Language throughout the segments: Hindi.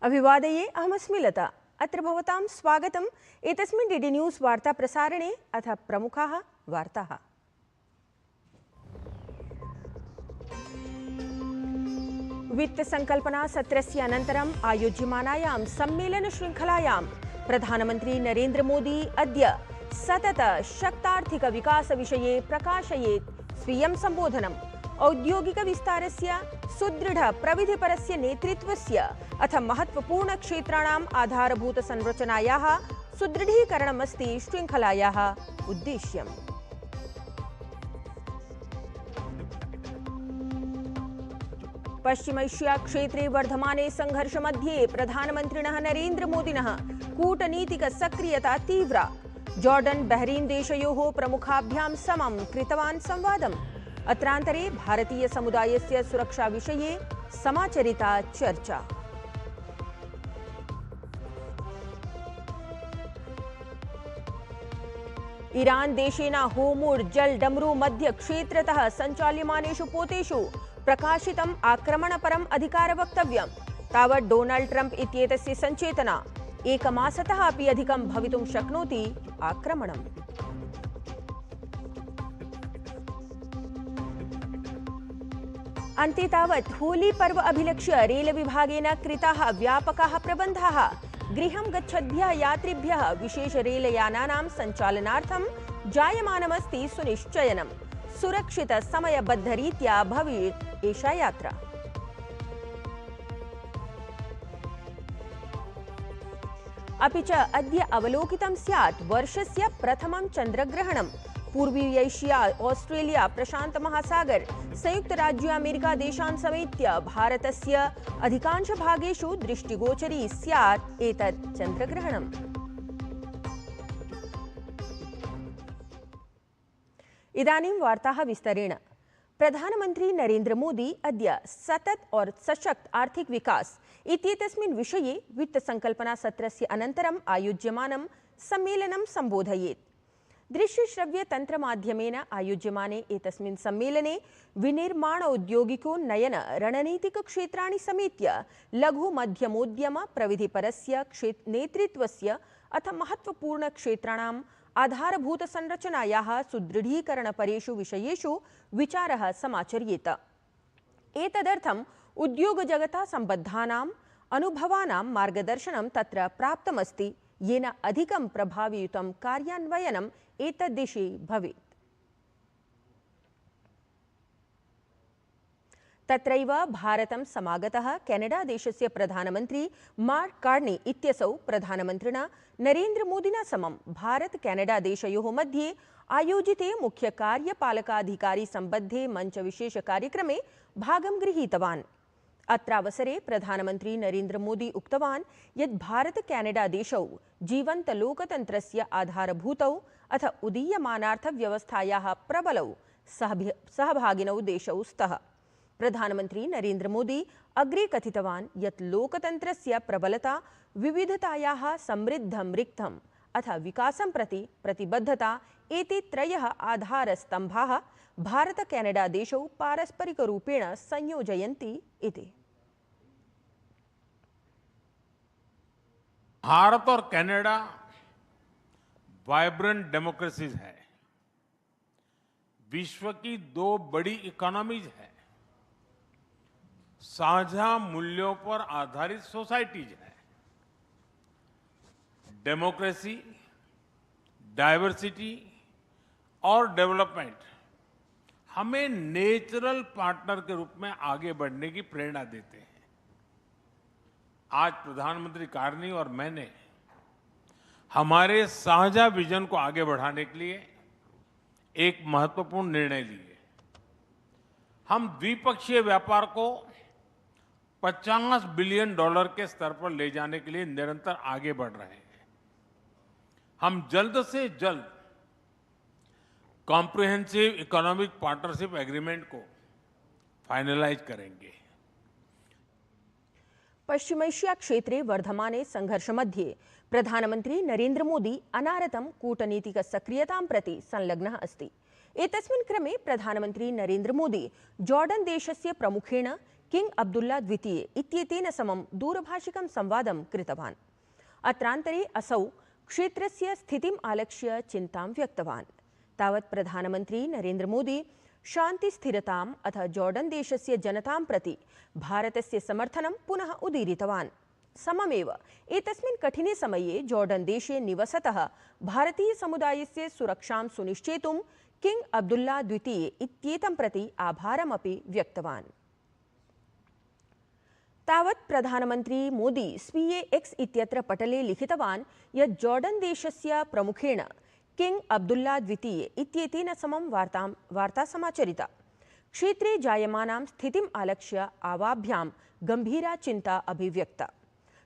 अभिवादये अहमस्मि लता। अत्र भवतां स्वागतम् एतस्मिन् डीडी न्यूज़ वार्ता प्रसारणे। अथ प्रमुखाः वार्ताः। वित्त संकल्पना सत्रस्य अनन्तरम् आयोज्यमानायां सम्मेलन श्रृंखलायां प्रधानमन्त्री नरेन्द्र मोदी अद्य सतत शक्तार्थिक विकास विषये प्रकाशयेत् स्वीयं सम्बोधनम्। औद्योगिक विस्तारस्य सुदृढ प्रविधिपरस्य नेतृत्वस्य अथ महत्वपूर्ण क्षेत्राणाम् आधारभूत संरचनायाः सुदृढीकरणमस्ति श्रृंखलायाः उद्देश्यम्। पश्चिम एशिया क्षेत्रे वर्धमाने संघर्षमध्ये प्रधानमन्त्रिणः नरेन्द्र मोदिनः कूटनीतिक सक्रियता तीव्रा। जॉर्डन बहरीन देशयोः प्रमुखाभ्यां समं कृतवान् संवादम्। अत्रान्तरे भारतीय समुदायस्य सुरक्षा विषये समाचरिता चर्चा। ईरान देशेन होर्मुज़ जलडमरू मध्य क्षेत्रतः सञ्चाल्यमानेषु पोतेषु प्रकाशितम् आक्रमणपरम् अधिकारवक्तव्यम्। तावत् डोनाल्ड ट्रम्प इत्येतस्य सञ्चेतना एकमासतः अपि अधिकं भवितुं शक्नोति आक्रमणम्। अन्ते तावत् होली पर्व अभिलक्ष्य रेल विभागेन कृताः व्यापकाः प्रबन्धाः। गृहं गच्छद्भ्यः यात्रिभ्यः विशेष रेलयानानां सञ्चालनार्थं जायमानमस्ति सुनिश्चयनम्। सुरक्षित समयबद्धरीत्या भवेत् एषा यात्रा। अपि च अद्य अवलोकितं स्यात् वर्षस्य प्रथमं चन्द्रग्रहणम्। पूर्वी एशिया, ऑस्ट्रेलिया, प्रशांत महासागर, संयुक्त राज्य अमेरिका देशान् समेत्य भारतस्य अधिकांश भागेषु दृष्टिगोचरी स्यात् एतत् चन्द्रग्रहणम्। इदानीं वार्ताः विस्तरेण। प्रधानमन्त्री नरेन्द्र मोदी अद्य सतत और सशक्त आर्थिक विकास इत्येतस्मिन् विषये वित्त संकल्पना सत्रस्य अनन्तरम् आयोज्यमानं सम्मेलनं सम्बोधयेत्। दृश्य श्रव्य तंत्र माध्यमेन आयोज्यमाने एतस्मिन् सम्मेलने विनिर्माण औद्योगिकोन्नयन रणनीतिक क्षेत्राणि समेत्य लघु मध्यमोद्यम प्रविधिपरस्य नेतृत्वस्य अथ महत्वपूर्ण क्षेत्राणाम् आधारभूत संरचनायाः सुदृढीकरणपरेषु विषयेषु विचारः समाचर्येत। एतदर्थम् उद्योगजगता सम्बद्धानाम् अनुभवानां मार्गदर्शनं तत्र प्राप्तमस्ति, येन अधिकं प्रभावयुतं कार्यान्वयनम् एतद्दिशि भवेत्। तत्रैव भारतं समागतः कैनेडा देशस्य प्रधानमन्त्री मार्क कार्नी इत्यसौ प्रधानमन्त्रिणा नरेन्द्र मोदिना समं भारत कैनेडा देशयोः मध्ये आयोजिते मुख्य कार्यपालकाधिकारी सम्बद्धे मंच विशेष कार्यक्रमे भागं गृहीतवान्। अत्रावसरे प्रधानमन्त्री नरेन्द्र मोदी उक्तवान् यत् भारत कैनेडा देशौ जीवन्त लोकतन्त्रस्य आधारभूतौ अथ उदीयमानार्थव्यवस्थायाः प्रबलौ सहभागिनौ देशौ स्तः। प्रधानमन्त्री नरेन्द्र मोदी अग्रे कथितवान् यत् लोकतन्त्रस्य प्रबलता विविधतायाः समृद्धं रिक्थम् अथ विकासं प्रति प्रतिबद्धता एते त्रयः आधारस्तम्भाः भारत कैनेडा देशौ पारस्परिकरूपेण संयोजयन्ति इति। भारत और कनाडा वाइब्रेंट डेमोक्रेसीज है, विश्व की दो बड़ी इकोनॉमीज है, साझा मूल्यों पर आधारित सोसाइटीज है। डेमोक्रेसी, डाइवर्सिटी और डेवलपमेंट हमें नेचुरल पार्टनर के रूप में आगे बढ़ने की प्रेरणा देते हैं। आज प्रधानमंत्री कार्नी और मैंने हमारे साझा विजन को आगे बढ़ाने के लिए एक महत्वपूर्ण निर्णय लिए। हम द्विपक्षीय व्यापार को $50 बिलियन के स्तर पर ले जाने के लिए निरंतर आगे बढ़ रहे हैं। हम जल्द से जल्द कॉम्प्रिहेंसिव इकोनॉमिक पार्टनरशिप एग्रीमेंट को फाइनलाइज करेंगे। पश्चिम एशिया क्षेत्रे वर्धमाने संघर्षमध्ये प्रधानमन्त्री नरेन्द्र मोदी अनारतं कूटनीतिक सक्रियतां प्रति संलग्नः अस्ति। एतस्मिन् क्रमे प्रधानमन्त्री नरेन्द्र मोदी जॉर्डन देशस्य प्रमुखेण किंग अब्दुल्ला द्वितीय इत्येतेन समं दूरभाषिकं संवादं कृतवान्। अत्रान्तरे असौ क्षेत्रस्य स्थितिम् आलक्ष्य चिन्तां व्यक्तवान्। तावत् प्रधानमन्त्री नरेन्द्र मोदी शान्तिस्थिरताम् अथ जॉर्डन देशस्य जनतां प्रति भारतस्य समर्थनं पुनः उदीरितवान्। सममेव एतस्मिन् कठिने समये जॉर्डन देशे निवसतः भारतीय समुदायस्य सुरक्षां सुनिश्चेतुं किंग अब्दुल्ला द्वितीय इत्येतं प्रति आभारमपि व्यक्तवान्। तावत् प्रधानमन्त्री मोदी स्वीये एक्स इत्यत्र पटले लिखितवान् यत् जॉर्डन देशस्य प्रमुखेण किंग अब्दुल्ला द्वितीय इत्येतेन समं वार्ता समाचरिता। क्षेत्रे जायमानां स्थितिम् आलक्ष्य आवाभ्यां गंभीरा चिन्ता अभिव्यक्ता।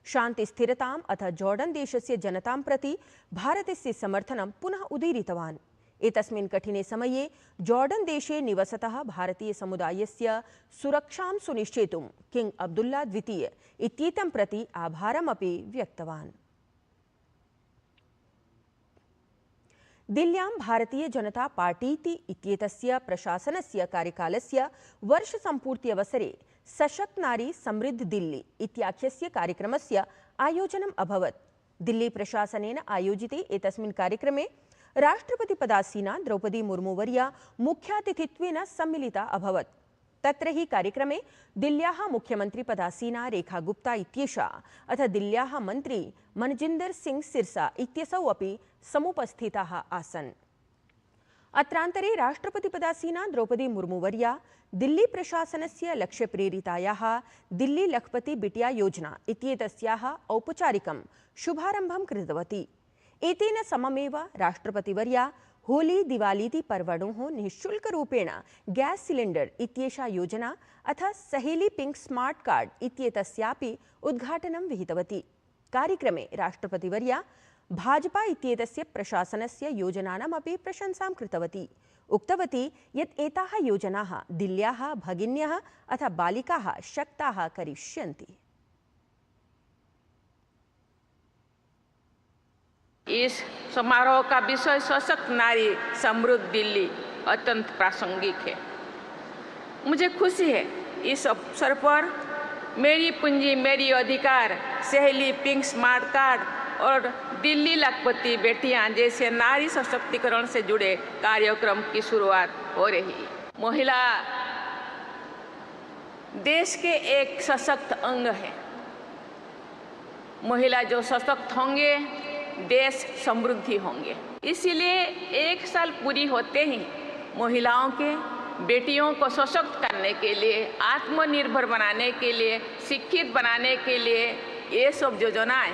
शान्तिस्थिरताम् अथ जॉर्डन देशस्य जनतां प्रति भारतस्य समर्थनं पुनः उदीरितवान्। एतस्मिन् कठिने समये जॉर्डन देशे निवसतः भारतीय समुदायस्य सुरक्षां सुनिश्चेतुं किंग अब्दुल्ला द्वितीय इत्येतं प्रति आभारमपि व्यक्तवान्। दिल्ल्यां भारतीय जनता पार्टी इत्येतस्य प्रशासनस्य कार्यकालस्य वर्षसम्पूर्त्यवसरे सशक्त नारी समृद्ध दिल्ली इत्याख्यस्य कार्यक्रमस्य आयोजनम् अभवत्। दिल्ली प्रशासनेन आयोजिते एतस्मिन् कार्यक्रमे राष्ट्रपतिपदासीना द्रौपदी मुर्मुवर्या मुख्यातिथित्वेन सम्मिलिता अभवत्। तत्र हि कार्यक्रमे दिल्ल्याः मुख्यमन्त्रिपदासीना रेखा गुप्ता इत्येषा अथ दिल्ल्याः मन्त्री मनजिन्दर सिंह सिरसा इत्यसौ अपि समुपस्थिताः आसन्। अत्रान्तरे राष्ट्रपतिपदासीना द्रौपदी मुर्मुवर्या दिल्ली प्रशासनस्य लक्ष्यप्रेरितायाः दिल्ली लखपति बिटिया योजना इत्येतस्याः औपचारिकं शुभारम्भं कृतवती। एतेन सममेव राष्ट्रपतिवर्या होली दिवालीति पर्वणोः निःशुल्करूपेण गैस सिलिंडर इत्येषा योजना अथ सहेली पिंक स्मार्ट कार्ड इत्येतस्यापि उद्घाटनं विहितवती। कार्यक्रमे राष्ट्रपतिवर्या भाजपा इत्येतस्य प्रशासनस्य योजनानामपि प्रशंसां कृतवती। उक्तवती यत् एताः योजनाः दिल्ल्याः भगिन्यः अथ बालिकाः शक्ताः करिष्यन्ति। इस समारोह का विषय सशक्त नारी समृद्ध दिल्ली अत्यंत प्रासंगिक है। मुझे खुशी है इस अवसर पर मेरी पूंजी मेरी अधिकार, सहेली पिंक स्मार्ट कार्ड और दिल्ली लखपति बेटियां जैसे नारी सशक्तिकरण से जुड़े कार्यक्रम की शुरुआत हो रही है। महिला देश के एक सशक्त अंग है। महिला जो सशक्त होंगे देश समृद्धि होंगे। इसीलिए एक साल पूरी होते ही महिलाओं के बेटियों को सशक्त करने के लिए, आत्मनिर्भर बनाने के लिए, शिक्षित बनाने के लिए ये सब योजनाएं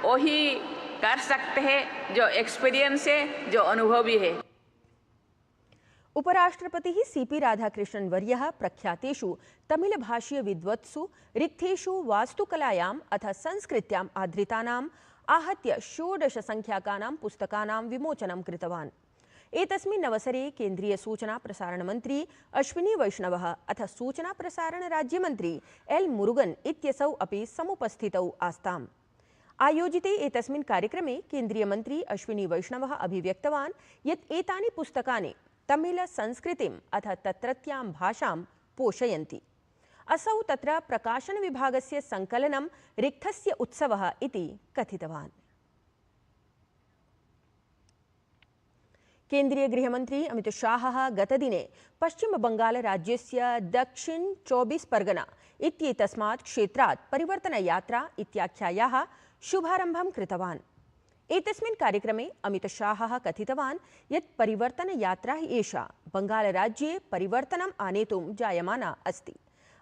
वही कर सकते हैं जो एक्सपीरियंस है, जो अनुभवी है। उपराष्ट्रपतिः सीपी राधाकृष्णन् वर्यः प्रख्यातेषु तमिलभाषीय विद्वत्सु रिक्थेषु वास्तुकलायाम् अथ संस्कृत्याम् आधृतानाम् आहत्य 16 संख्याकानां पुस्तकानां विमोचनं कृतवान्। एतस्मिन् अवसरे केन्द्रीय सूचना प्रसारण मंत्री अश्विनी वैष्णवः अथ सूचना प्रसारण राज्यमंत्री एल मुरुगन इत्यसौ अपि समुपस्थितौ आस्ताम्। आयोजिते एतस्मिन् कार्यक्रमे केन्द्रीय मंत्री अश्विनी वैष्णवः अभिव्यक्तवान् यत् एतानि पुस्तकानि तमिल संस्कृतिम् अथ तत्रत्यां भाषां पोषयन्ति। असौ तत्र प्रकाशन विभागस्य संकलनं रिक्थस्य उत्सवः इति कथितवान्। केन्द्रीय गृहमंत्री अमित शाहः गतदिने पश्चिम बंगाल राज्यस्य दक्षिण 24 परगना इत्येतस्मात् क्षेत्रात् परिवर्तन यात्रा इत्याख्यायाः शुभारम्भं कृतवान्। एतस्मिन् कार्यक्रमे अमित शाहः कथितवान् यत् परिवर्तन यात्रा एषा बंगालराज्ये परिवर्तनम् आनेतुं जायमाना अस्ति।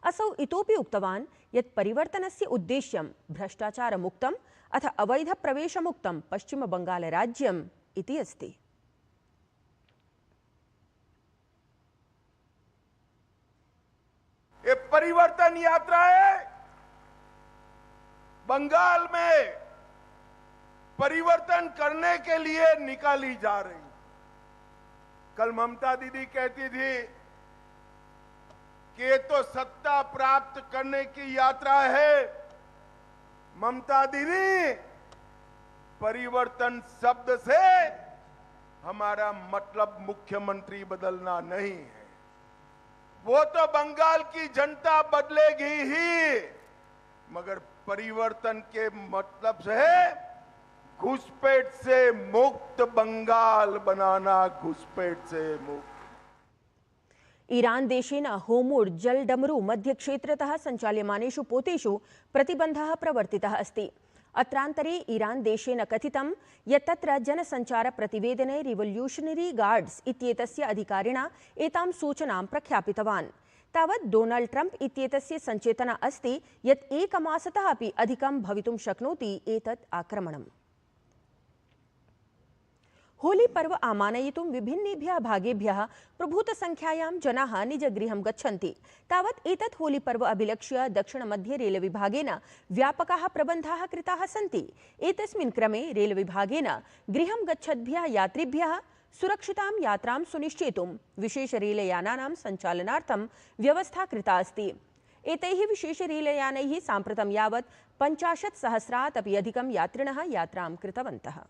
असौ इतोपि उक्तवान् यत् परिवर्तनस्य उद्देश्यं भ्रष्टाचारमुक्तम् अथ अवैध प्रवेशमुक्तं पश्चिम बंगाल राज्यम् इति अस्ति। ये परिवर्तन यात्रा है, बंगाल में परिवर्तन करने के लिए निकाली जा रही। कल ममता दीदी कहती थी कि ये तो सत्ता प्राप्त करने की यात्रा है। ममता दीदी, परिवर्तन शब्द से हमारा मतलब मुख्यमंत्री बदलना नहीं है। वो तो बंगाल की जनता बदलेगी ही, मगर परिवर्तन के मतलब से घुसपैठ से मुक्त बंगाल बनाना, घुसपैठ से मुक्त। ईरान देशेन होमुर् जलडमरू मध्यक्षेत्रतः सञ्चाल्यमानेषु पोतेषु प्रतिबन्धः प्रवर्तितः अस्ति। अत्रान्तरे ईरान देशेन कथितं यत् तत्र जनसञ्चारप्रतिवेदने रिवोल्यूशनरी गार्ड्स् इत्येतस्य अधिकारिणा एतां सूचनां प्रख्यापितवान्। तावत् डोनाल्ड ट्रम्प इत्येतस्य सञ्चेतना अस्ति यत् एकमासतः अपि अधिकं भवितुं शक्नोति एतत् आक्रमणम्। होली पर्व आमानयितुं विभिन्नेभ्यः भागेभ्यः प्रभूतसंख्यायां जनाः निजगृहं गच्छन्ति। तावत् एतत् होली पर्व अभिलक्ष्य दक्षिणमध्य रेलविभागेन व्यापकाः प्रबन्धाः कृताः सन्ति। एतस्मिन् क्रमे रेलविभागेन गृहं गच्छद्भ्यः यात्रिभ्यः सुरक्षितां यात्रां सुनिश्चेतुं विशेषरेलयानानां सञ्चालनार्थं व्यवस्था कृता अस्ति। एतैः विशेषरेलयानैः साम्प्रतं यावत् 50,000 अपि अधिकं यात्रिणः यात्रां कृतवन्तः।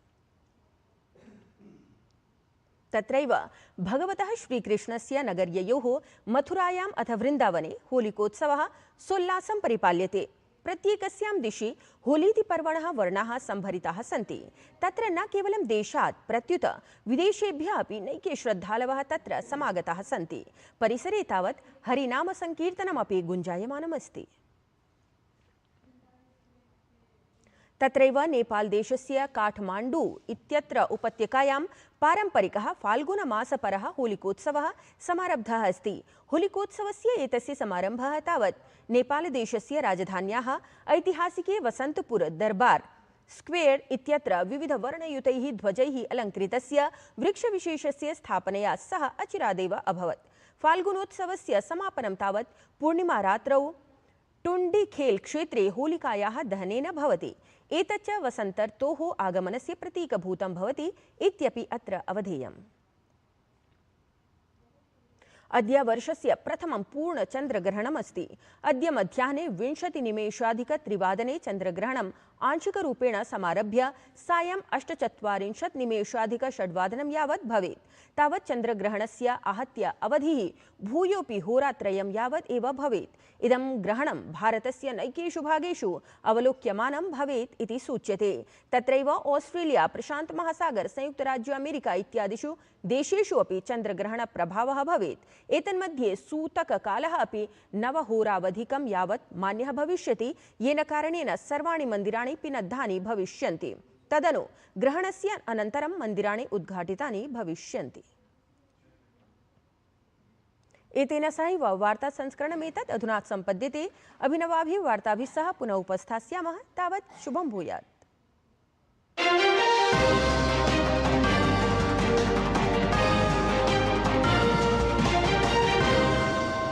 तत्रैव भगवतः श्रीकृष्णस्य नगर्ययोः मथुरायाम् अथ वृन्दावने होलिकोत्सवः सोल्लासं परिपाल्यते। प्रत्येकस्यां दिशि होलीति पर्वणः वर्णाः संभरिताः सन्ति। तत्र न केवलं देशात् प्रत्युत विदेशेभ्यः अपि नैके श्रद्धालवः तत्र समागताः सन्ति। परिसरे तावत् हरिनाम संकीर्तनमपि गुञ्जायमानमस्ति। तत्रैव नेपाल देशस्य काठमाण्डू इत्यत्र उपत्यकायां पारम्परिकः फाल्गुनमासपरः होलिकोत्सवः समारब्धः अस्ति। होलिकोत्सवस्य एतस्य समारम्भः तावत् नेपालदेशस्य राजधान्याः ऐतिहासिके वसन्तपुर दरबार स्क्वेयर इत्यत्र विविधवर्णयुतैः ध्वजैः अलङ्कृतस्य वृक्षविशेषस्य स्थापनया सह अचिरादेव अभवत्। फाल्गुनोत्सवस्य समापनं तावत् पूर्णिमारात्रौ टुण्डिखेल क्षेत्रे होलिकायाः दहनेन भवति। एतच्च वसन्तर्तोः आगमनस्य प्रतीकभूतं भवति इत्यपि अत्र अवधेयम्। अद्य वर्षस्य प्रथमं पूर्णचन्द्रग्रहणमस्ति। अद्य मध्याह्ने 20 निमेषाधिक-3 चन्द्रग्रहणम् आंशिकरूपेण समारभ्य सायं 8:44 निमेषाधिक-6 यावत् भवेत्। तावत् चन्द्रग्रहणस्य आहत्य अवधिः भूयोऽपि होरात्रयं यावत् एव भवेत्। इदं ग्रहणं भारतस्य नैकेषु भागेषु अवलोक्यमानं भवेत् इति सूच्यते। तत्रैव ऑस्ट्रेलिया, प्रशांत महासागर, संयुक्तराज्य अमेरिका इत्यादिषु देशेषु अपि चन्द्रग्रहणप्रभावः भवेत्। एतन्मध्ये सूतककालः अपि 9 होरावधिकं यावत् मान्यः भविष्यति, येन कारणेन सर्वाणि मन्दिराणि पिनद्धानि भविष्यन्ति। तदनु ग्रहणस्य अनन्तरं मन्दिराणि उद्घाटितानि भविष्यन्ति। एतेन सहैव वार्ता संस्करणमेतत् अधुना सम्पद्यते। अभिनवाभिः वार्ताभिः सह पुनः उपस्थास्यामः। तावत् शुभं भूयात्।